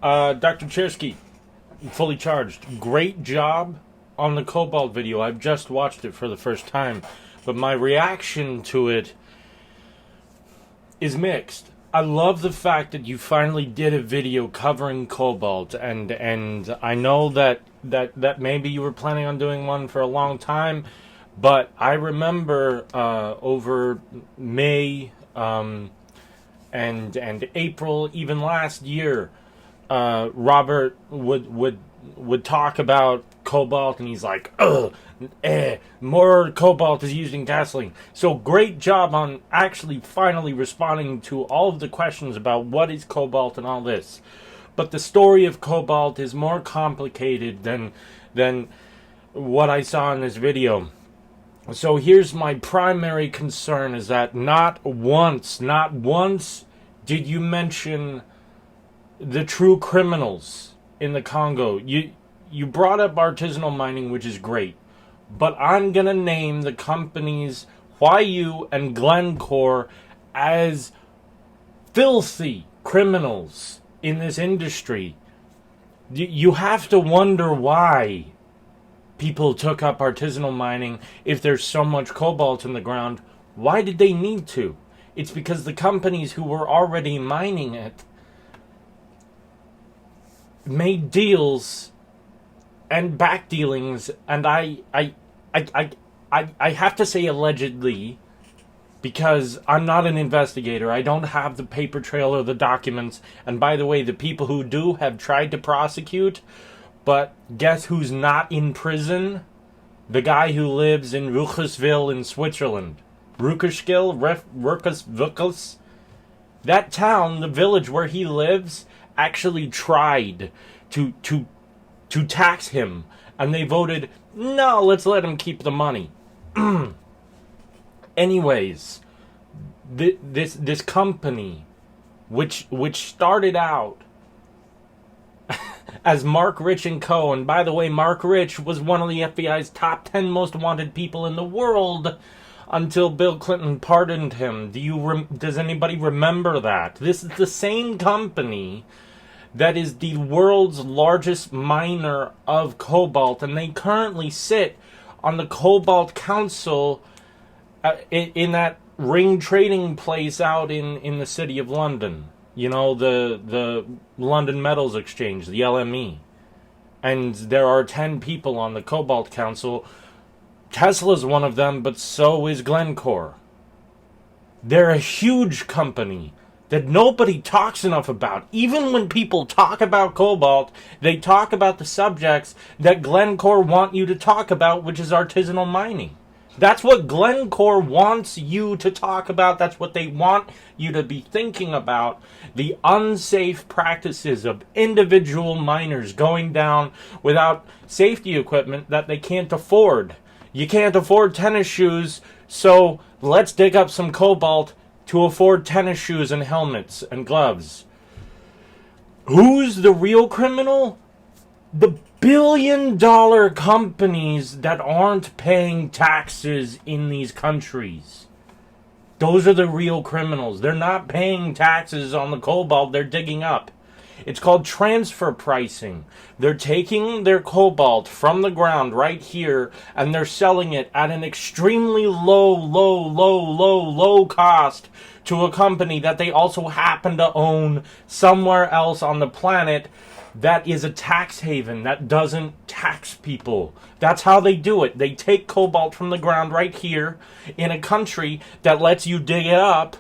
Dr. Chersky, fully charged. Great job on the Cobalt video. I've just watched it for the first time, but my reaction to it is mixed. I love the fact that you finally did a video covering Cobalt, and I know that maybe you were planning on doing one for a long time, but I remember over May and April, even last year, Robert would talk about Cobalt, and he's like, more Cobalt is used in gasoline. So great job on actually finally responding to all of the questions about what is Cobalt and all this. But the story of Cobalt is more complicated than what I saw in this video. So here's my primary concern, is that not once did you mention the true criminals in the Congo. You brought up artisanal mining, which is great, but I'm going to name the companies Huayu and Glencore as filthy criminals in this industry. You have to wonder why people took up artisanal mining if there's so much cobalt in the ground. Why did they need to? It's because the companies who were already mining it made deals and back dealings, and I have to say allegedly, because I'm not an investigator. I don't have the paper trail or the documents, and by the way, the people who do have tried to prosecute, but guess who's not in prison? The guy who lives in Ruckersville in Switzerland. Ruckersville? That town, the village where he lives, actually tried to tax him, and they voted, no, let's let him keep the money. Anyways, this company, which started out as Mark Rich and Co. And by the way, Mark Rich was one of the FBI's top 10 most wanted people in the world until Bill Clinton pardoned him. Does anybody remember that? This is the same company that is the world's largest miner of cobalt, and they currently sit on the Cobalt Council in that ring trading place out in the city of London. You know, the London Metals Exchange, the LME. And there are 10 people on the Cobalt Council. Tesla's one of them, but so is Glencore. They're a huge company that nobody talks enough about. Even when people talk about Cobalt, they talk about the subjects that Glencore want you to talk about, which is artisanal mining. That's what Glencore wants you to talk about. That's what they want you to be thinking about. The unsafe practices of individual miners going down without safety equipment that they can't afford. You can't afford tennis shoes, so let's dig up some cobalt to afford tennis shoes and helmets and gloves. Who's the real criminal? The billion-dollar companies that aren't paying taxes in these countries. Those are the real criminals. They're not paying taxes on the cobalt they're digging up. It's called transfer pricing. They're taking their cobalt from the ground right here, and they're selling it at an extremely low cost to a company that they also happen to own somewhere else on the planet that is a tax haven that doesn't tax people. That's how they do it. They take cobalt from the ground right here in a country that lets you dig it up,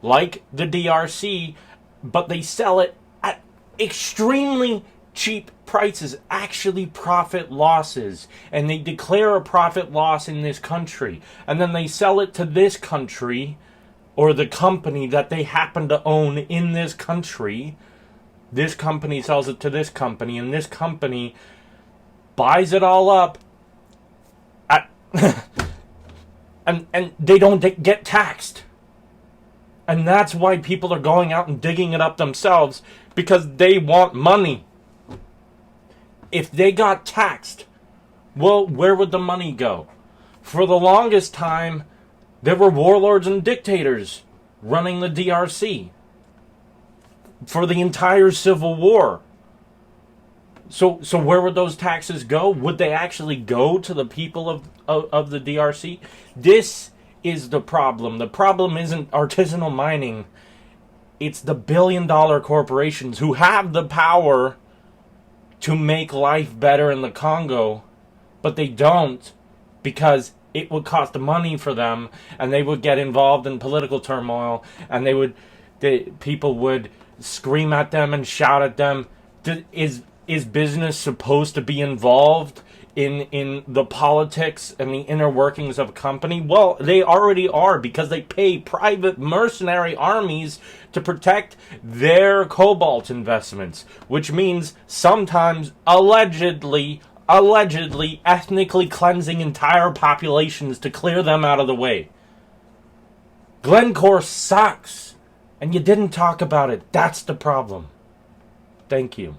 like the DRC, but they sell it at extremely cheap prices, actually profit losses, and they declare a profit loss in this country, and then they sell it to this country, or the company that they happen to own in this country. This company sells it to this company, and this company buys it all up, and they don't get taxed. And that's why people are going out and digging it up themselves, because they want money. If they got taxed, well, where would the money go? For the longest time, there were warlords and dictators running the DRC. For the entire Civil War, So where would those taxes go? Would they actually go to the people of the DRC? This is the problem. The problem isn't artisanal mining. It's the billion-dollar corporations who have the power to make life better in the Congo, but they don't because it would cost money for them, and they would get involved in political turmoil, and people would scream at them and shout at them. Is business supposed to be involved in the politics and the inner workings of a company? Well, they already are, because they pay private mercenary armies to protect their cobalt investments, which means sometimes allegedly ethnically cleansing entire populations to clear them out of the way. Glencore sucks, and you didn't talk about it. That's the problem. Thank you.